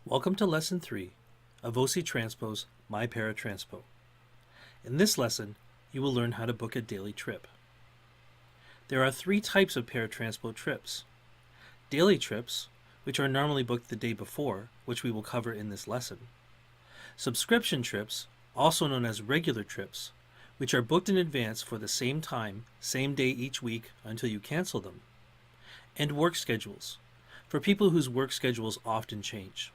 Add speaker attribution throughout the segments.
Speaker 1: Welcome to Lesson 3 of OC Transpo's My Transpo. In this lesson, you will learn how to book a daily trip. There are 3 types of Transpo trips. Daily trips, which are normally booked the day before, which we will cover in this lesson. Subscription trips, also known as regular trips, which are booked in advance for the same time, same day each week until you cancel them. And work schedules, for people whose work schedules often change.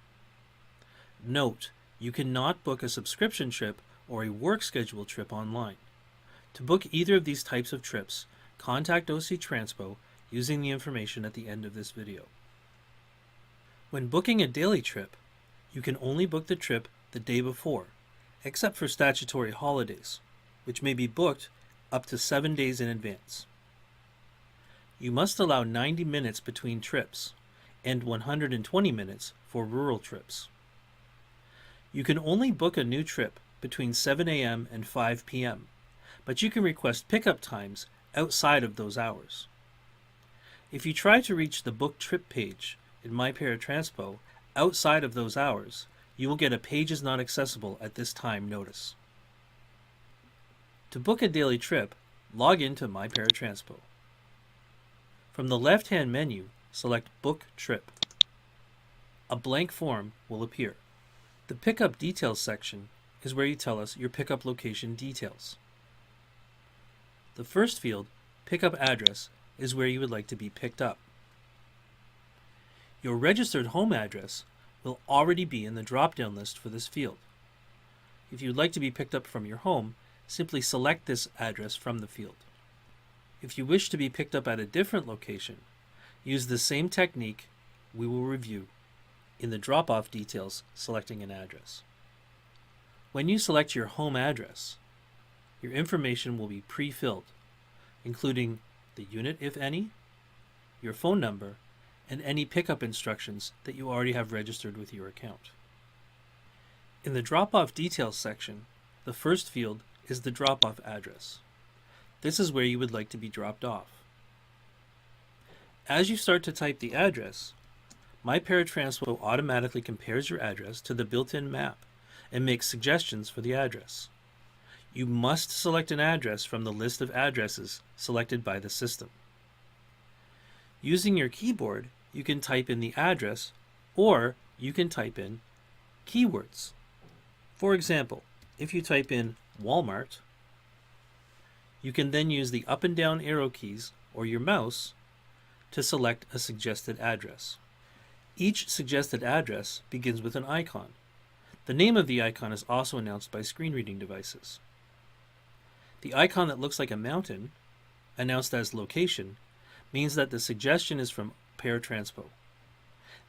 Speaker 1: Note, you cannot book a subscription trip or a work schedule trip online. To book either of these types of trips, contact OC Transpo using the information at the end of this video. When booking a daily trip, you can only book the trip the day before, except for statutory holidays, which may be booked up to 7 days in advance. You must allow 90 minutes between trips and 120 minutes for rural trips. You can only book a new trip between 7 a.m. and 5 p.m., but you can request pickup times outside of those hours. If you try to reach the Book Trip page in My Transpo outside of those hours, you will get a Page is not accessible at this time notice. To book a daily trip, log into My Transpo. From the left-hand menu, select Book Trip. A blank form will appear. The Pickup Details section is where you tell us your pickup location details. The first field, Pickup Address, is where you would like to be picked up. Your registered home address will already be in the drop-down list for this field. If you would like to be picked up from your home, simply select this address from the field. If you wish to be picked up at a different location, use the same technique we will review in the drop-off details selecting an address. When you select your home address, your information will be pre-filled, including the unit, if any, your phone number, and any pickup instructions that you already have registered with your account. In the drop-off details section, the first field is the drop-off address. This is where you would like to be dropped off. As you start to type the address, My Transpo automatically compares your address to the built-in map and makes suggestions for the address. You must select an address from the list of addresses selected by the system. Using your keyboard, you can type in the address, or you can type in keywords. For example, if you type in Walmart, you can then use the up and down arrow keys or your mouse to select a suggested address. Each suggested address begins with an icon. The name of the icon is also announced by screen reading devices. The icon that looks like a mountain, announced as location, means that the suggestion is from Transpo.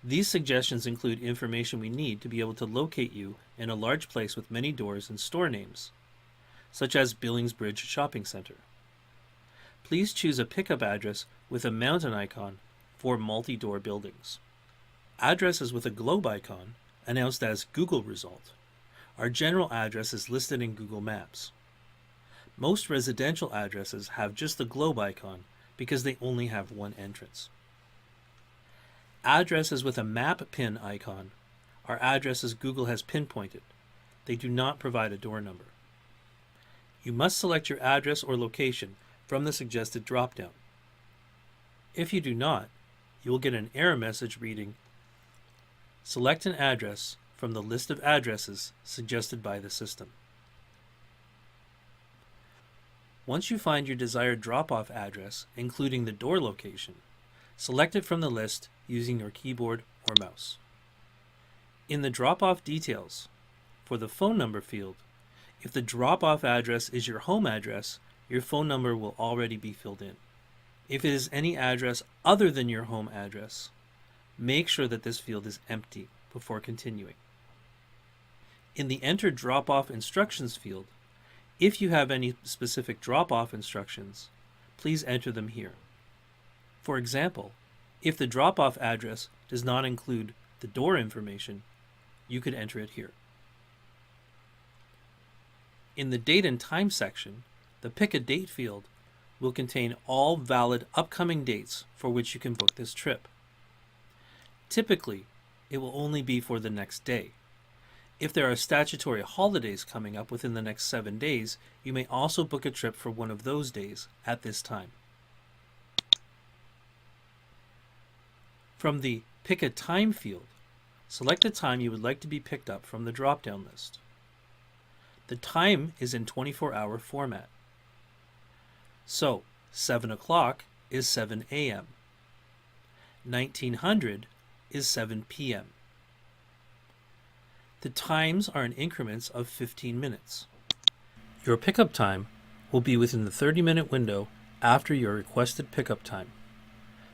Speaker 1: These suggestions include information we need to be able to locate you in a large place with many doors and store names, such as Billingsbridge Shopping Center. Please choose a pickup address with a mountain icon for multi-door buildings. Addresses with a globe icon, announced as Google result, are general addresses listed in Google Maps. Most residential addresses have just the globe icon because they only have one entrance. Addresses with a map pin icon are addresses Google has pinpointed. They do not provide a door number. You must select your address or location from the suggested drop-down. If you do not, you will get an error message reading, "Select an address from the list of addresses suggested by the system." Once you find your desired drop-off address, including the door location, select it from the list using your keyboard or mouse. In the drop-off details, for the phone number field, if the drop-off address is your home address, your phone number will already be filled in. If it is any address other than your home address, make sure that this field is empty before continuing. In the Enter Drop-Off Instructions field, if you have any specific drop-off instructions, please enter them here. For example, if the drop-off address does not include the door information, you could enter it here. In the Date and Time section, the Pick a Date field will contain all valid upcoming dates for which you can book this trip. Typically, it will only be for the next day. If there are statutory holidays coming up within the next 7 days, you may also book a trip for one of those days at this time. From the Pick a Time field, select the time you would like to be picked up from the drop-down list. The time is in 24-hour format. So, 7 o'clock is 7 a.m. 1900 is 7 p.m. The times are in increments of 15 minutes. Your pickup time will be within the 30-minute window after your requested pickup time.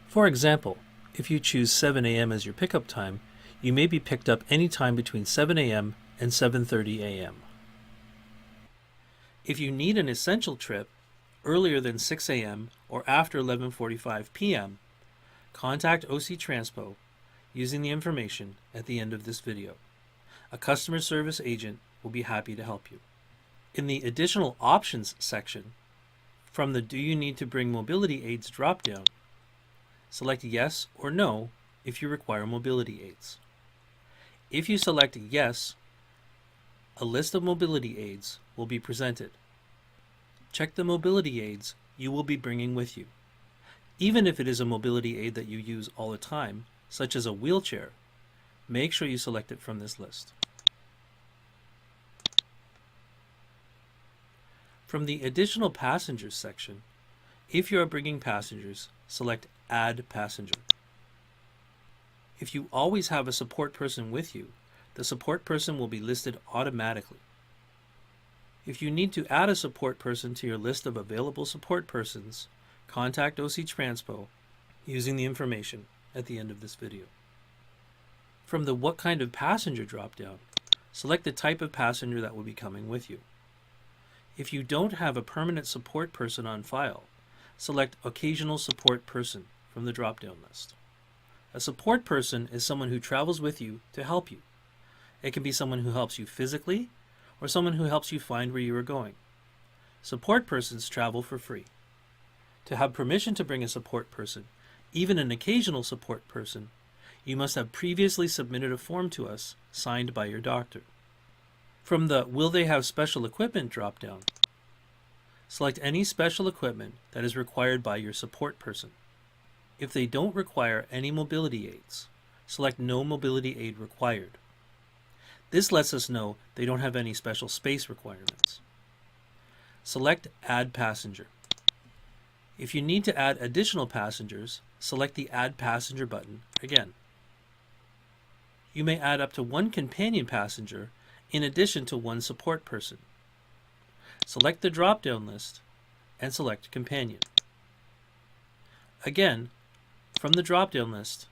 Speaker 1: For example, if you choose 7 a.m. as your pickup time, you may be picked up any time between 7 a.m. and 7:30 a.m. If you need an essential trip earlier than 6 a.m. or after 11:45 p.m., contact OC Transpo using the information at the end of this video. A customer service agent will be happy to help you. In the Additional Options section, from the Do You Need to Bring Mobility Aids drop-down, select Yes or No if you require mobility aids. If you select Yes, a list of mobility aids will be presented. Check the mobility aids you will be bringing with you. Even if it is a mobility aid that you use all the time, such as a wheelchair, make sure you select it from this list. From the Additional Passengers section, if you are bringing passengers, select Add Passenger. If you always have a support person with you, the support person will be listed automatically. If you need to add a support person to your list of available support persons, contact OC Transpo using the information at the end of this video. From the What Kind of Passenger drop-down, select the type of passenger that will be coming with you. If you don't have a permanent support person on file, select Occasional Support Person from the drop-down list. A support person is someone who travels with you to help you. It can be someone who helps you physically or someone who helps you find where you are going. Support persons travel for free. To have permission to bring a support person, even an occasional support person, you must have previously submitted a form to us signed by your doctor. From the Will They Have Special Equipment drop-down, select any special equipment that is required by your support person. If they don't require any mobility aids, select No Mobility Aid Required. This lets us know they don't have any special space requirements. Select Add Passenger. If you need to add additional passengers, select the Add Passenger button again. You may add up to one companion passenger in addition to one support person. Select the drop-down list and select Companion. Again, from the drop-down list,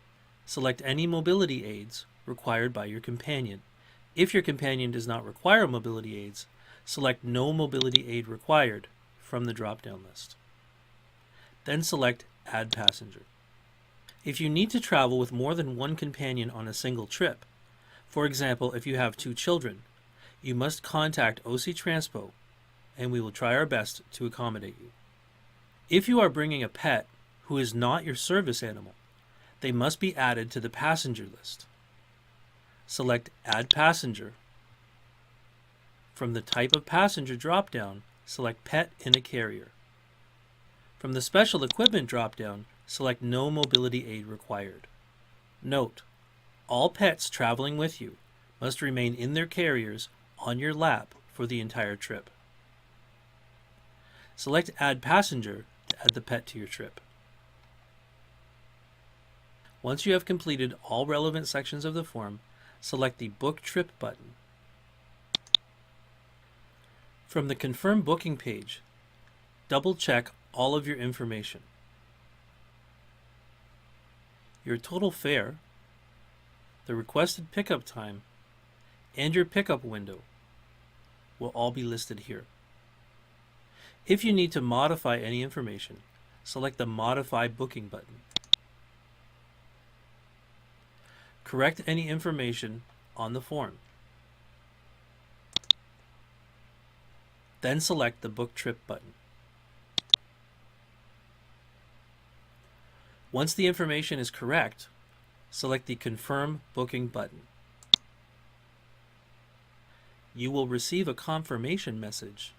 Speaker 1: select any mobility aids required by your companion. If your companion does not require mobility aids, select No Mobility Aid Required from the drop-down list. Then select Add Passenger. If you need to travel with more than one companion on a single trip, for example, if you have 2 children, you must contact OC Transpo and we will try our best to accommodate you. If you are bringing a pet who is not your service animal, they must be added to the passenger list. Select Add Passenger. From the Type of Passenger drop-down, select Pet in a Carrier. From the Special Equipment drop-down, select No Mobility Aid Required. Note: all pets traveling with you must remain in their carriers on your lap for the entire trip. Select Add Passenger to add the pet to your trip. Once you have completed all relevant sections of the form, select the Book Trip button. From the Confirm Booking page, double-check all of your information. Your total fare, the requested pickup time, and your pickup window will all be listed here. If you need to modify any information, select the Modify Booking button. Correct any information on the form. Then select the Book Trip button. Once the information is correct, select the Confirm Booking button. You will receive a confirmation message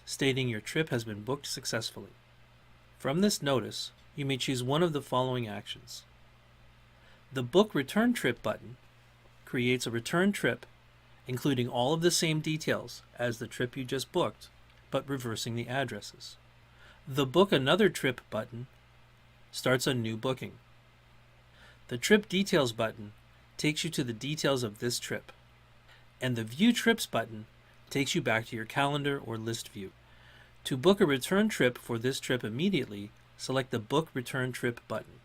Speaker 1: stating your trip has been booked successfully. From this notice, you may choose one of the following actions. The Book Return Trip button creates a return trip including all of the same details as the trip you just booked, but reversing the addresses. The Book Another Trip button starts a new booking. The Trip Details button takes you to the details of this trip, and the View Trips button takes you back to your calendar or list view. To book a return trip for this trip immediately, select the Book Return Trip button.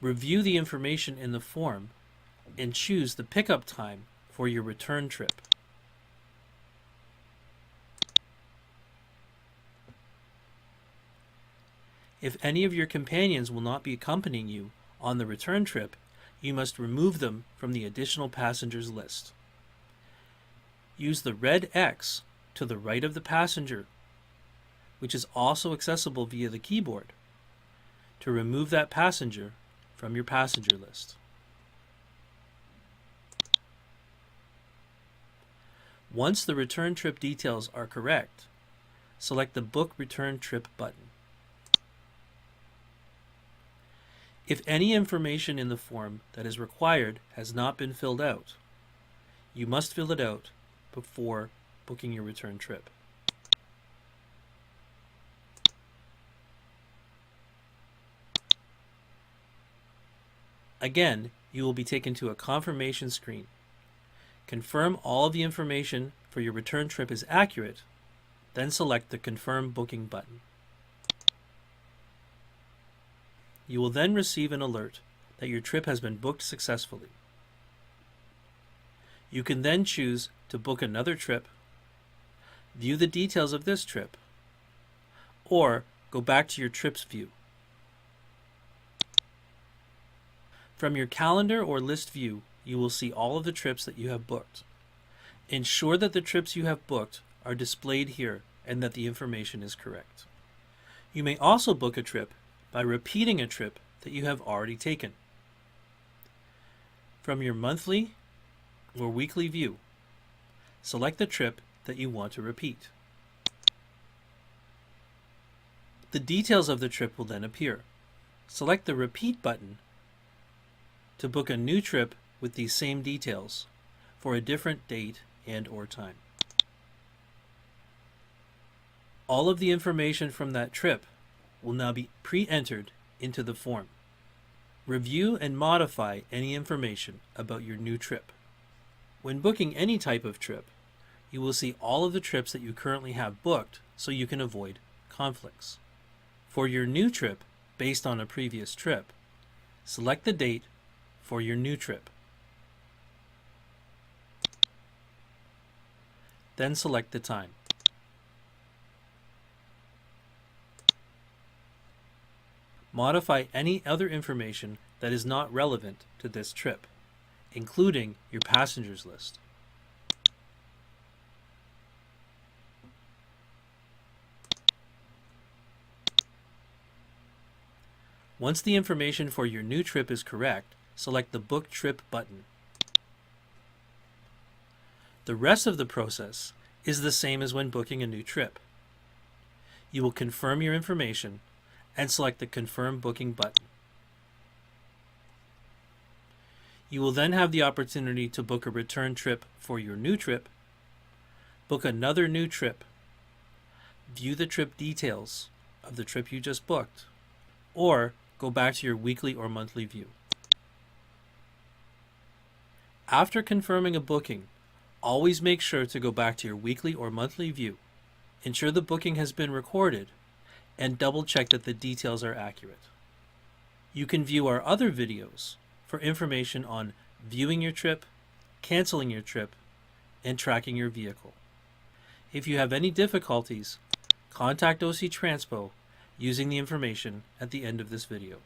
Speaker 1: Review the information in the form and choose the pickup time for your return trip. If any of your companions will not be accompanying you on the return trip, you must remove them from the additional passengers list. Use the red X to the right of the passenger, which is also accessible via the keyboard, to remove that passenger from your passenger list. Once the return trip details are correct, select the Book Return Trip button. If any information in the form that is required has not been filled out, you must fill it out before booking your return trip. Again, you will be taken to a confirmation screen. Confirm all of the information for your return trip is accurate, then select the Confirm Booking button. You will then receive an alert that your trip has been booked successfully. You can then choose to book another trip, view the details of this trip, or go back to your trips view. From your calendar or list view, you will see all of the trips that you have booked. Ensure that the trips you have booked are displayed here and that the information is correct. You may also book a trip by repeating a trip that you have already taken. From your monthly or weekly view, select the trip that you want to repeat. The details of the trip will then appear. Select the Repeat button to book a new trip with these same details for a different date and/or time. All of the information from that trip will now be pre-entered into the form. Review and modify any information about your new trip. When booking any type of trip, you will see all of the trips that you currently have booked so you can avoid conflicts. For your new trip based on a previous trip, select the date for your new trip. Then select the time. Modify any other information that is not relevant to this trip, including your passengers list. Once the information for your new trip is correct, select the Book Trip button. The rest of the process is the same as when booking a new trip. You will confirm your information and select the Confirm Booking button. You will then have the opportunity to book a return trip for your new trip, book another new trip, view the trip details of the trip you just booked, or go back to your weekly or monthly view. After confirming a booking, always make sure to go back to your weekly or monthly view, ensure the booking has been recorded, and double check that the details are accurate. You can view our other videos for information on viewing your trip, canceling your trip, and tracking your vehicle. If you have any difficulties, contact OC Transpo using the information at the end of this video.